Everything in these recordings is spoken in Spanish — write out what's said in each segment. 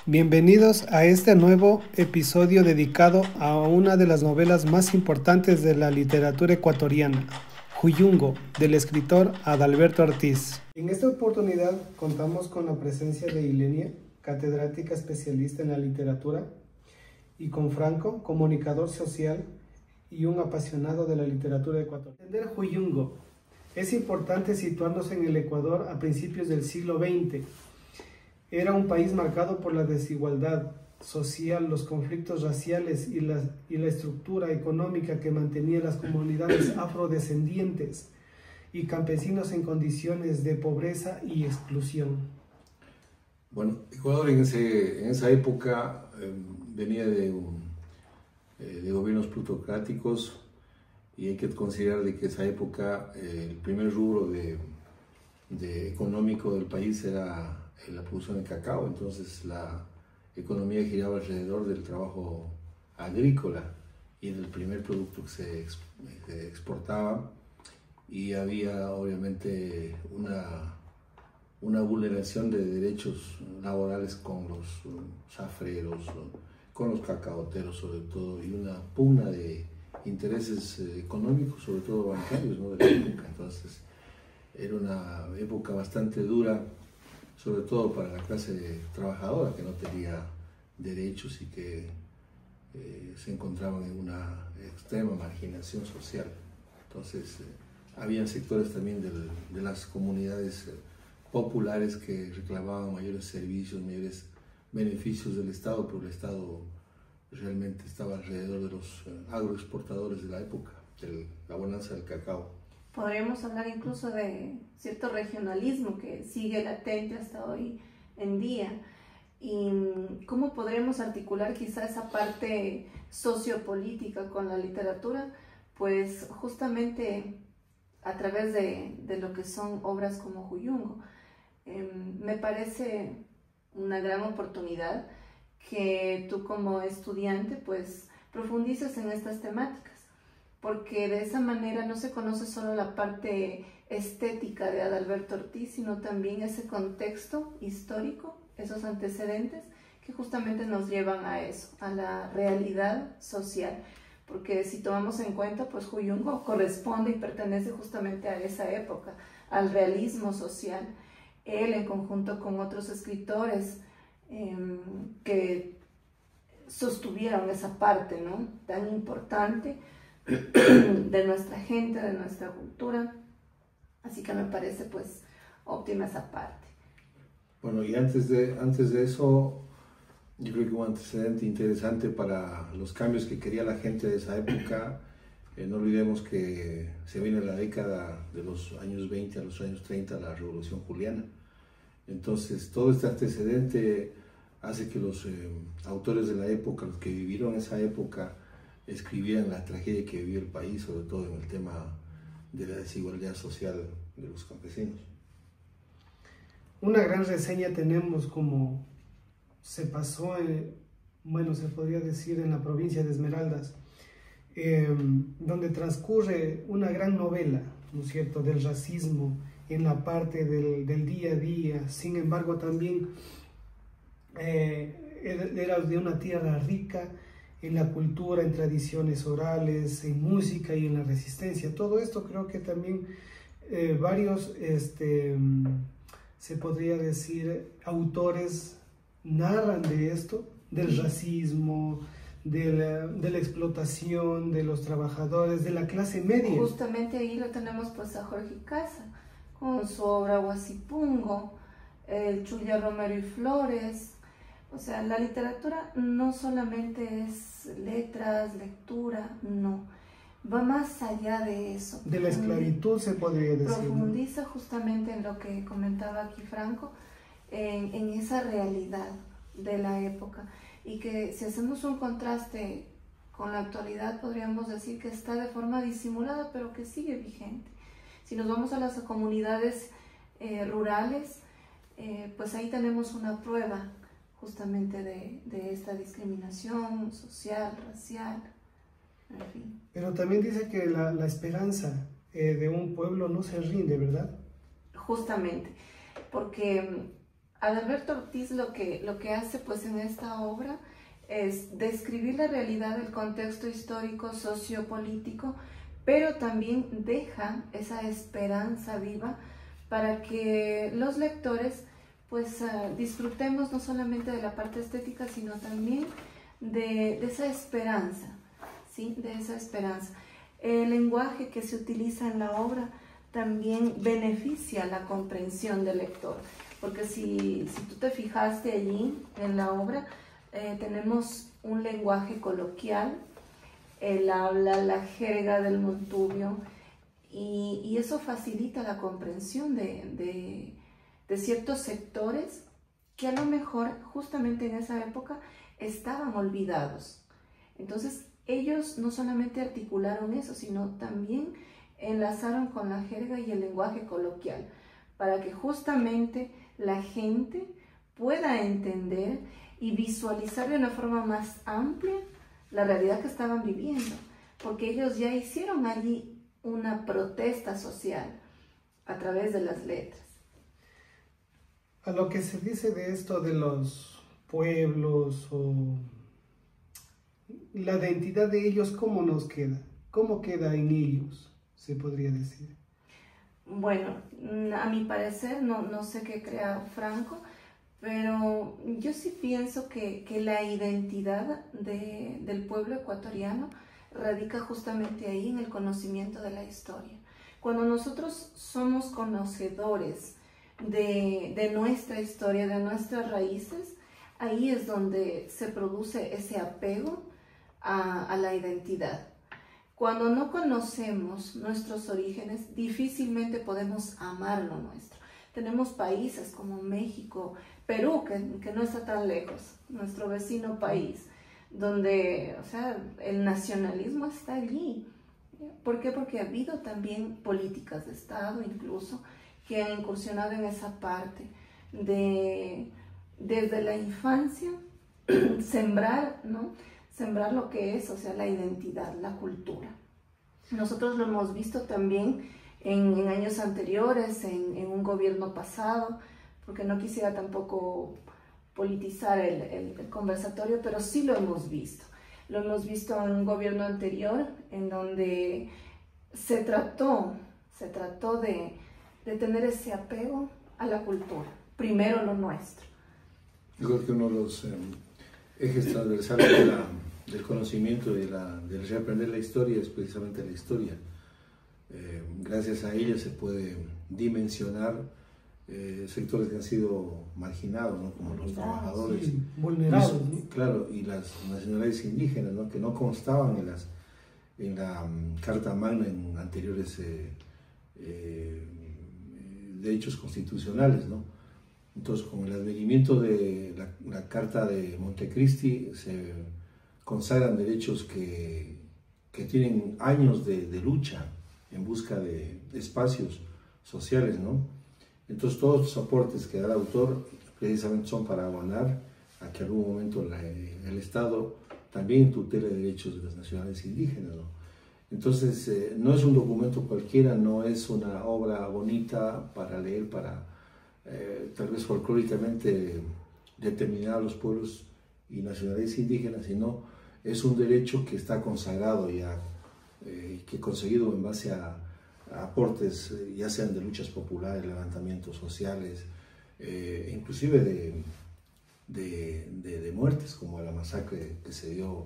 Bienvenidos a este nuevo episodio dedicado a una de las novelas más importantes de la literatura ecuatoriana, Huyungo, del escritor Adalberto Ortiz. En esta oportunidad contamos con la presencia de Ilenia, catedrática especialista en la literatura, y con Franco, comunicador social y un apasionado de la literatura ecuatoriana. Entender Huyungo. Es importante situarnos en el Ecuador a principios del siglo XX. Era un país marcado por la desigualdad social, los conflictos raciales y la estructura económica que mantenía las comunidades afrodescendientes y campesinos en condiciones de pobreza y exclusión. Bueno, Ecuador en esa época venía de gobiernos plutocráticos, y hay que considerar de que esa época el primer rubro económico del país era la producción de cacao. Entonces la economía giraba alrededor del trabajo agrícola y del primer producto que se exportaba, y había obviamente una vulneración de derechos laborales con los zafreros, con los cacaoteros sobre todo, y una pugna de intereses económicos, sobre todo bancarios, ¿no?, de la época. Entonces era una época bastante dura, sobre todo para la clase trabajadora, que no tenía derechos y que se encontraban en una extrema marginación social. Entonces habían sectores también de las comunidades populares que reclamaban mayores servicios, mayores beneficios del Estado, pero el Estado realmente estaba alrededor de los agroexportadores de la época, de la bonanza del cacao. Podríamos hablar incluso de cierto regionalismo que sigue latente hasta hoy en día. ¿Y cómo podremos articular quizá esa parte sociopolítica con la literatura? Pues justamente a través de lo que son obras como Huyungo. Me parece una gran oportunidad que tú como estudiante pues profundices en estas temáticas, porque de esa manera no se conoce solo la parte estética de Adalberto Ortiz, sino también ese contexto histórico, esos antecedentes que justamente nos llevan a eso, a la realidad social. Porque si tomamos en cuenta, pues Huyungo corresponde y pertenece justamente a esa época, al realismo social. Él, en conjunto con otros escritores que sostuvieron esa parte, ¿no?, tan importante de nuestra gente, de nuestra cultura. Así que me parece pues óptima esa parte. Bueno, y antes de eso, yo creo que un antecedente interesante para los cambios que quería la gente de esa época. No olvidemos que se viene la década de los años 20 a los años 30, la Revolución Juliana. Entonces todo este antecedente hace que los autores de la época, los que vivieron esa época, escribieran la tragedia que vivió el país, sobre todo en el tema de la desigualdad social de los campesinos. Una gran reseña tenemos como se pasó, bueno, se podría decir en la provincia de Esmeraldas, donde transcurre una gran novela, ¿no es cierto?, del racismo en la parte del día a día. Sin embargo, también era de una tierra rica en la cultura, en tradiciones orales, en música y en la resistencia. Todo esto creo que también varios, se podría decir, autores narran de esto, del racismo, de la explotación de los trabajadores, de la clase media. Justamente ahí lo tenemos pues a Jorge Casa, con su obra Huasipungo, el Chulla Romero y Flores. O sea, la literatura no solamente es letras, lectura, no. Va más allá de eso. De la esclavitud se podría decir. Profundiza justamente en lo que comentaba aquí Franco, en esa realidad de la época. Y que si hacemos un contraste con la actualidad, podríamos decir que está de forma disimulada, pero que sigue vigente. Si nos vamos a las comunidades rurales, pues ahí tenemos una prueba justamente de esta discriminación social, racial, en fin. Pero también dice que la esperanza de un pueblo no se rinde, ¿verdad? Justamente, porque Adalberto Ortiz lo que hace pues en esta obra es describir la realidad del contexto histórico, sociopolítico, pero también deja esa esperanza viva para que los lectores pues disfrutemos no solamente de la parte estética, sino también de esa esperanza, ¿sí? De esa esperanza. El lenguaje que se utiliza en la obra también beneficia la comprensión del lector, porque si tú te fijaste allí en la obra, tenemos un lenguaje coloquial, el habla, la jerga del Montubio, y eso facilita la comprensión de ciertos sectores que a lo mejor justamente en esa época estaban olvidados. Entonces ellos no solamente articularon eso, sino también enlazaron con la jerga y el lenguaje coloquial, para que justamente la gente pueda entender y visualizar de una forma más amplia la realidad que estaban viviendo, porque ellos ya hicieron allí una protesta social a través de las letras. A lo que se dice de esto de los pueblos o la identidad de ellos, ¿cómo nos queda? ¿Cómo queda en ellos, se podría decir? Bueno, a mi parecer, no sé qué crea Franco, pero yo sí pienso que la identidad del pueblo ecuatoriano radica justamente ahí, en el conocimiento de la historia. Cuando nosotros somos conocedores de nuestra historia, de nuestras raíces, ahí es donde se produce ese apego a la identidad. Cuando no conocemos nuestros orígenes, difícilmente podemos amar lo nuestro. Tenemos países como México, Perú, que no está tan lejos, nuestro vecino país, donde, o sea, el nacionalismo está allí. ¿Por qué? Porque ha habido también políticas de Estado, incluso, que han incursionado en esa parte de, desde la infancia, sembrar, ¿no? Sembrar lo que es, o sea, la identidad, la cultura. Nosotros lo hemos visto también en años anteriores, en un gobierno pasado, porque no quisiera tampoco politizar el conversatorio, pero sí lo hemos visto. Lo hemos visto en un gobierno anterior, en donde se trató de tener ese apego a la cultura, primero lo nuestro. Yo creo que uno de los ejes transversales del conocimiento y del reaprender la historia es precisamente la historia. Gracias a ella se puede dimensionar sectores que han sido marginados, ¿no? Como los trabajadores, sí, vulnerados, ¿no? Claro, y las nacionalidades indígenas, ¿no? Que no constaban en la Carta Magna en anteriores derechos constitucionales, ¿no? Entonces, con el advenimiento de la Carta de Montecristi, se consagran derechos que tienen años de lucha en busca de espacios sociales, ¿no? Entonces, todos los aportes que da el autor precisamente son para abonar a que en algún momento el Estado también tutele derechos de las nacionalidades indígenas, ¿no? Entonces, no es un documento cualquiera, no es una obra bonita para leer, para tal vez folclóricamente determinar a los pueblos y nacionalidades indígenas, sino es un derecho que está consagrado ya, que he conseguido en base a aportes, ya sean de luchas populares, levantamientos sociales, inclusive de muertes, como la masacre que se dio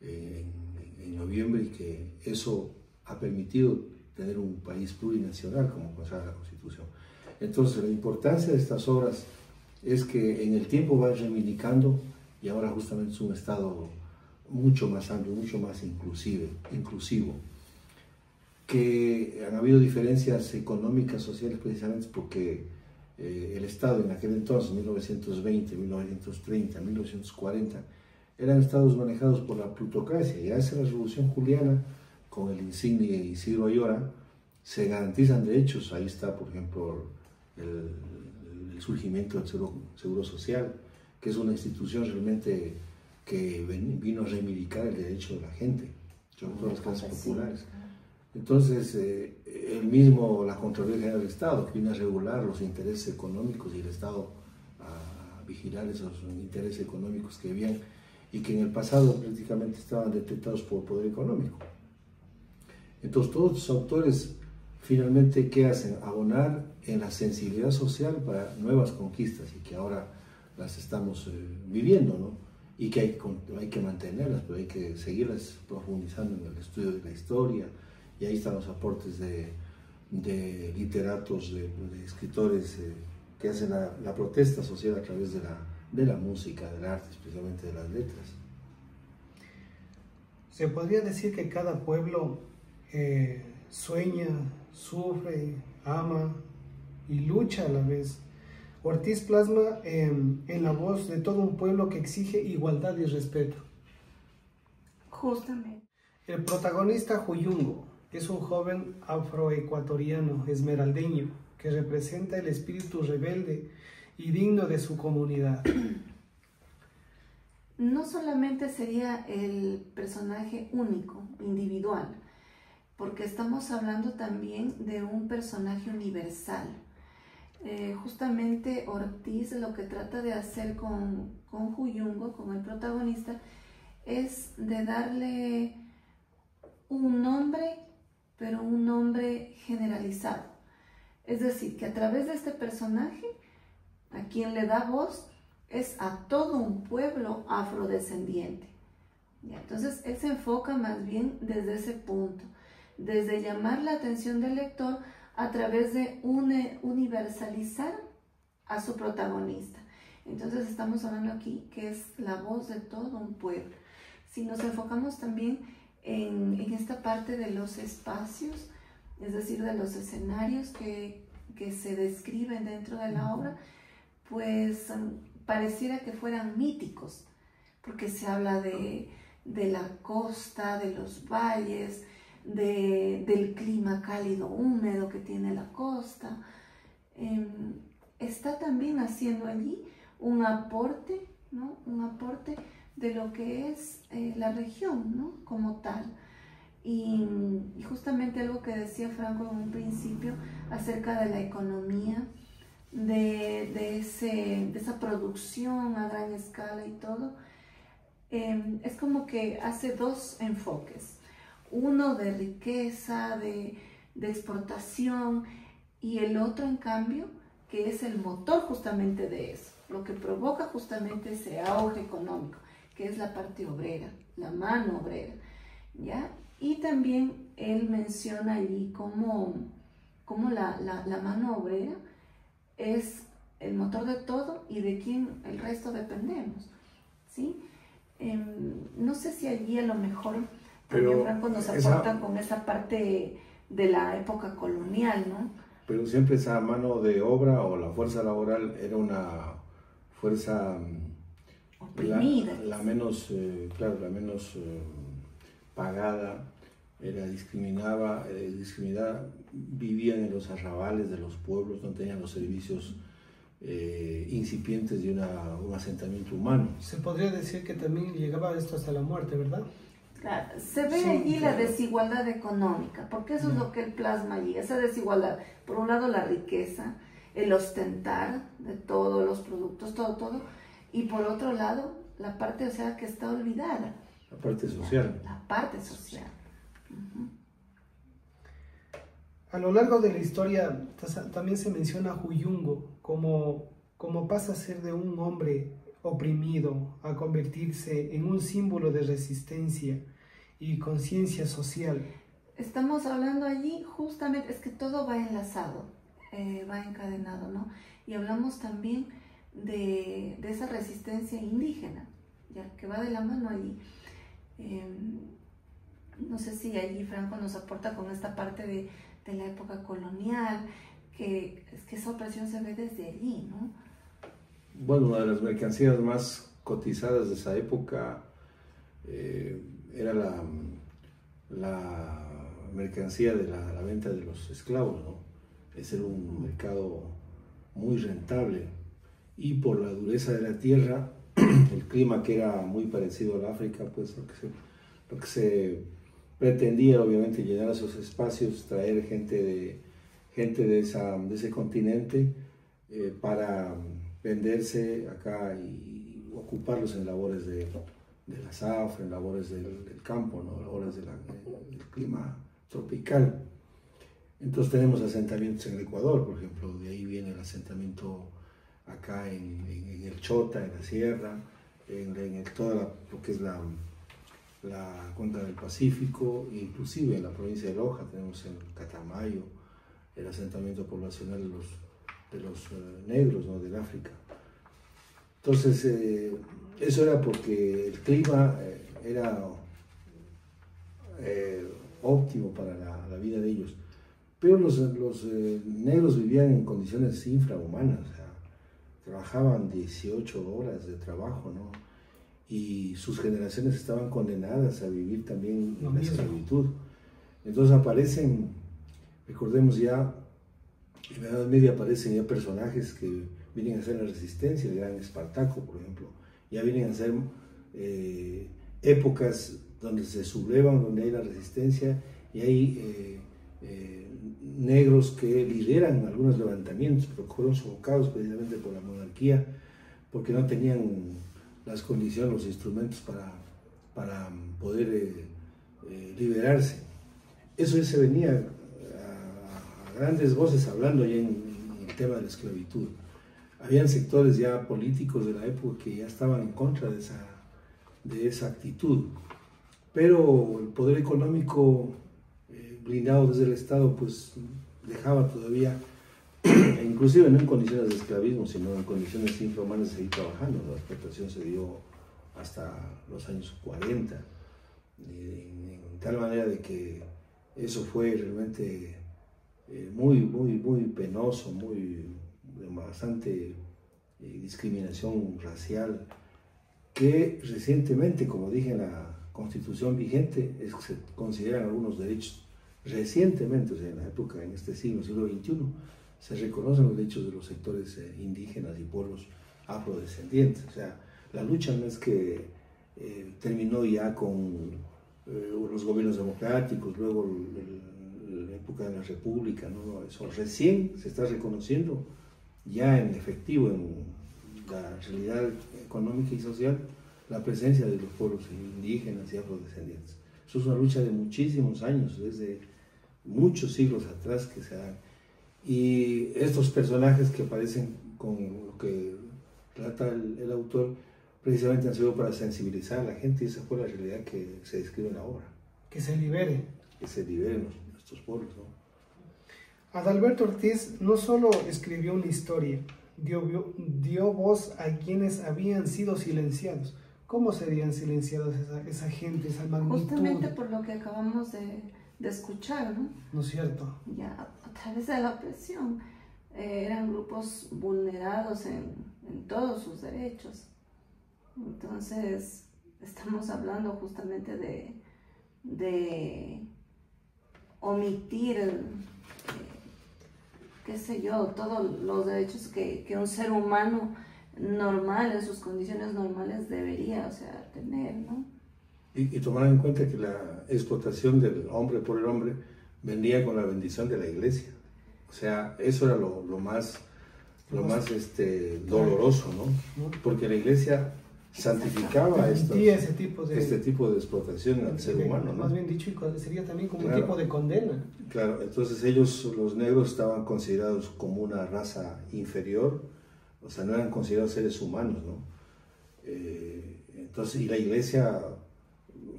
en noviembre, y que eso ha permitido tener un país plurinacional, como consagra la Constitución. Entonces, la importancia de estas obras es que en el tiempo van reivindicando, y ahora justamente es un Estado mucho más amplio, mucho más inclusivo, que han habido diferencias económicas, sociales, precisamente porque el Estado en aquel entonces, 1920, 1930, 1940, eran estados manejados por la plutocracia. Ya en la Revolución Juliana, con el insigne Isidro Ayora, se garantizan derechos. Ahí está, por ejemplo, el surgimiento del Seguro Social, que es una institución realmente que vino a reivindicar el derecho de la gente, sobre todo las clases populares. Entonces, la Contraloría General del Estado, que vino a regular los intereses económicos, y el Estado vigilar esos intereses económicos que habían y que en el pasado prácticamente estaban detectados por el poder económico. Entonces todos los autores finalmente, ¿qué hacen? Abonar en la sensibilidad social para nuevas conquistas y que ahora las estamos viviendo, ¿no? Y que hay que mantenerlas, pero hay que seguirlas profundizando en el estudio de la historia, y ahí están los aportes de literatos, de escritores que hacen la protesta social a través de la música, del arte, especialmente de las letras. Se podría decir que cada pueblo sueña, sufre, ama y lucha a la vez. Ortiz plasma en la voz de todo un pueblo que exige igualdad y respeto. Justamente. El protagonista Huyungo es un joven afroecuatoriano esmeraldeño que representa el espíritu rebelde y digno de su comunidad. No solamente sería el personaje único, individual, porque estamos hablando también de un personaje universal. Justamente Ortiz lo que trata de hacer con Huyungo, con el protagonista, es de darle un nombre, pero un nombre generalizado. Es decir, que a través de este personaje, a quien le da voz es a todo un pueblo afrodescendiente. ¿Ya? Entonces, él se enfoca más bien desde ese punto, desde llamar la atención del lector a través de universalizar a su protagonista. Entonces, estamos hablando aquí que es la voz de todo un pueblo. Si nos enfocamos también en esta parte de los espacios, es decir, de los escenarios que se describen dentro de la obra, pues pareciera que fueran míticos, porque se habla de la costa, de los valles, del clima cálido húmedo que tiene la costa. Está también haciendo allí un aporte, ¿no? Un aporte de lo que es la región, ¿no? Como tal. Y justamente algo que decía Franco en un principio acerca de la economía, de esa producción a gran escala y todo, es como que hace dos enfoques. Uno de riqueza, de exportación, y el otro, en cambio, que es el motor justamente de eso, lo que provoca justamente ese auge económico, que es la parte obrera, la mano obrera, ¿ya? Y también él menciona allí cómo la mano obrera es el motor de todo y de quien el resto dependemos, ¿sí? No sé si allí a lo mejor también Franco nos aporta con esa parte de la época colonial, ¿no? Pero siempre esa mano de obra o la fuerza laboral era una fuerza oprimida, la menos, claro, la menos pagada, era discriminada, vivían en los arrabales de los pueblos, no tenían los servicios incipientes de un asentamiento humano. Se podría decir que también llegaba esto hasta la muerte, ¿verdad? Claro, se ve allí la desigualdad económica, porque eso es lo que él plasma allí, esa desigualdad. Por un lado la riqueza, el ostentar de todos los productos, todo, y por otro lado la parte, o sea, que está olvidada. La parte social. La parte social. A lo largo de la historia también se menciona a Huyungo como pasa a ser de un hombre oprimido a convertirse en un símbolo de resistencia y conciencia social. Estamos hablando allí justamente, es que todo va enlazado, va encadenado, ¿no? Y hablamos también de esa resistencia indígena, ya que va de la mano allí. No sé si allí Franco nos aporta con esta parte de la época colonial, que es que esa opresión se ve desde allí, ¿no? Bueno, una de las mercancías más cotizadas de esa época era la mercancía de la venta de los esclavos, ¿no? Ese era un mercado muy rentable, y por la dureza de la tierra, el clima que era muy parecido al África, pues lo que se pretendía, obviamente, llenar esos espacios, traer gente de ese continente para venderse acá y ocuparlos en labores de la zafra, en labores del campo, ¿no? Labores del clima tropical. Entonces tenemos asentamientos en el Ecuador, por ejemplo, de ahí viene el asentamiento acá en el Chota, en la sierra, toda lo que es la cuenca del Pacífico, inclusive en la provincia de Loja tenemos en Catamayo el asentamiento poblacional de los negros, ¿no? Del África. Entonces, eso era porque el clima era óptimo para la vida de ellos. Pero los negros vivían en condiciones infrahumanas, o sea, trabajaban 18 horas de trabajo, ¿no? Y sus generaciones estaban condenadas a vivir también en la esclavitud. Entonces aparecen, recordemos ya, en la Edad Media aparecen ya personajes que vienen a hacer la resistencia, el gran Espartaco, por ejemplo. Ya vienen a ser épocas donde se sublevan, donde hay la resistencia y hay negros que lideran algunos levantamientos, pero fueron sofocados precisamente por la monarquía, porque no tenían las condiciones, los instrumentos para poder liberarse. Eso ya se venía a grandes voces hablando ya en el tema de la esclavitud. Habían sectores ya políticos de la época que ya estaban en contra de esa actitud, pero el poder económico blindado desde el Estado pues dejaba todavía, inclusive no en condiciones de esclavismo, sino en condiciones infrahumanas, de seguir trabajando. La explotación se dio hasta los años 40, en tal manera de que eso fue realmente muy penoso, bastante discriminación racial, que recientemente, como dije en la Constitución vigente, se consideran algunos derechos. Recientemente, o sea, en la época, en este siglo XXI, se reconocen los derechos de los sectores indígenas y pueblos afrodescendientes. O sea, la lucha no es que terminó ya con los gobiernos democráticos, luego la época de la República, ¿no? Eso recién se está reconociendo ya en efectivo, en la realidad económica y social, la presencia de los pueblos indígenas y afrodescendientes. Eso es una lucha de muchísimos años, desde muchos siglos atrás que se dan. Y estos personajes que aparecen con lo que trata el autor, precisamente han sido para sensibilizar a la gente, y esa fue la realidad que se describe en la obra. Que se libere. Que se liberen nuestros pueblos, ¿no? Adalberto Ortiz no solo escribió una historia, dio voz a quienes habían sido silenciados. ¿Cómo serían silenciados esa gente, esa magnitud? Justamente por lo que acabamos de escuchar, ¿no? ¿No es cierto? Ya, a través de la opresión, eran grupos vulnerados en todos sus derechos. Entonces, estamos hablando justamente de omitir, qué sé yo, todos los derechos que un ser humano normal, en sus condiciones normales, debería, o sea, tener, ¿no? Y tomar en cuenta que la explotación del hombre por el hombre venía con la bendición de la iglesia. O sea, eso era lo más doloroso, ¿no? Porque la iglesia santificaba este tipo de explotación al ser humano, ¿no? Más bien dicho, sería también como un tipo de condena. Claro, entonces ellos, los negros, estaban considerados como una raza inferior, o sea, no eran considerados seres humanos, ¿no? Entonces, y la iglesia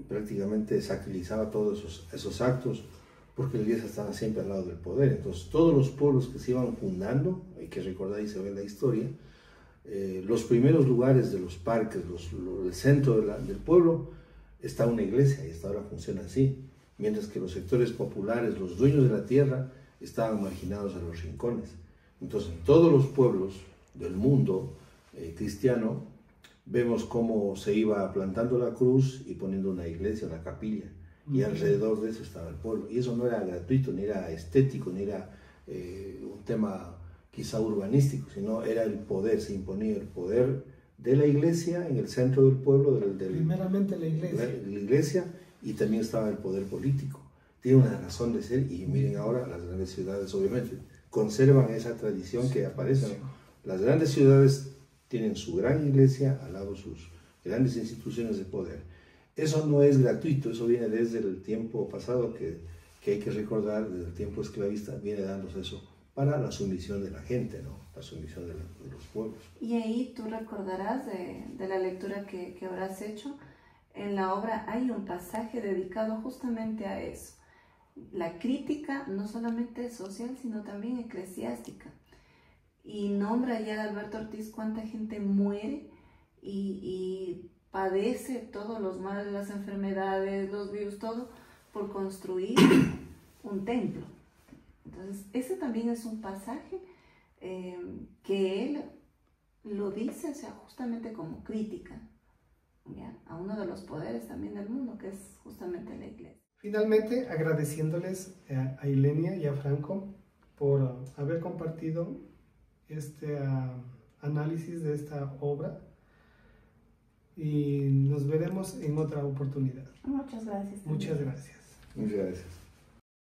prácticamente sacralizaba todos esos actos, porque la iglesia estaba siempre al lado del poder. Entonces, todos los pueblos que se iban fundando, hay que recordar y se ve en la historia, los primeros lugares de los parques, el centro del pueblo, está una iglesia, y hasta ahora funciona así, mientras que los sectores populares, los dueños de la tierra, estaban marginados a los rincones. Entonces, en todos los pueblos del mundo cristiano, vemos cómo se iba plantando la cruz y poniendo una iglesia, una capilla, y alrededor de eso estaba el pueblo. Y eso no era gratuito, ni era estético, ni era un tema quizá urbanístico, sino era el poder, se imponía el poder de la iglesia en el centro del pueblo. Primeramente la iglesia. La iglesia, y también estaba el poder político. Tiene una razón de ser, y miren ahora las grandes ciudades obviamente conservan esa tradición que aparece, ¿no? Las grandes ciudades tienen su gran iglesia, al lado sus grandes instituciones de poder. Eso no es gratuito, eso viene desde el tiempo pasado que hay que recordar, desde el tiempo esclavista, viene dándose eso para la sumisión de la gente, ¿no? La sumisión de los pueblos. Y ahí tú recordarás de la lectura que habrás hecho, en la obra hay un pasaje dedicado justamente a eso. La crítica no solamente social, sino también eclesiástica. Y nombra ya Alberto Ortiz cuánta gente muere y padece todos los males, las enfermedades, los virus, todo por construir un templo. Entonces, ese también es un pasaje que él lo dice, o sea, justamente como crítica, ¿ya?, a uno de los poderes también del mundo, que es justamente la iglesia. Finalmente, agradeciéndoles a Ilenia y a Franco por haber compartido este análisis de esta obra, y nos veremos en otra oportunidad. Muchas gracias. Muchas gracias. Muchas gracias.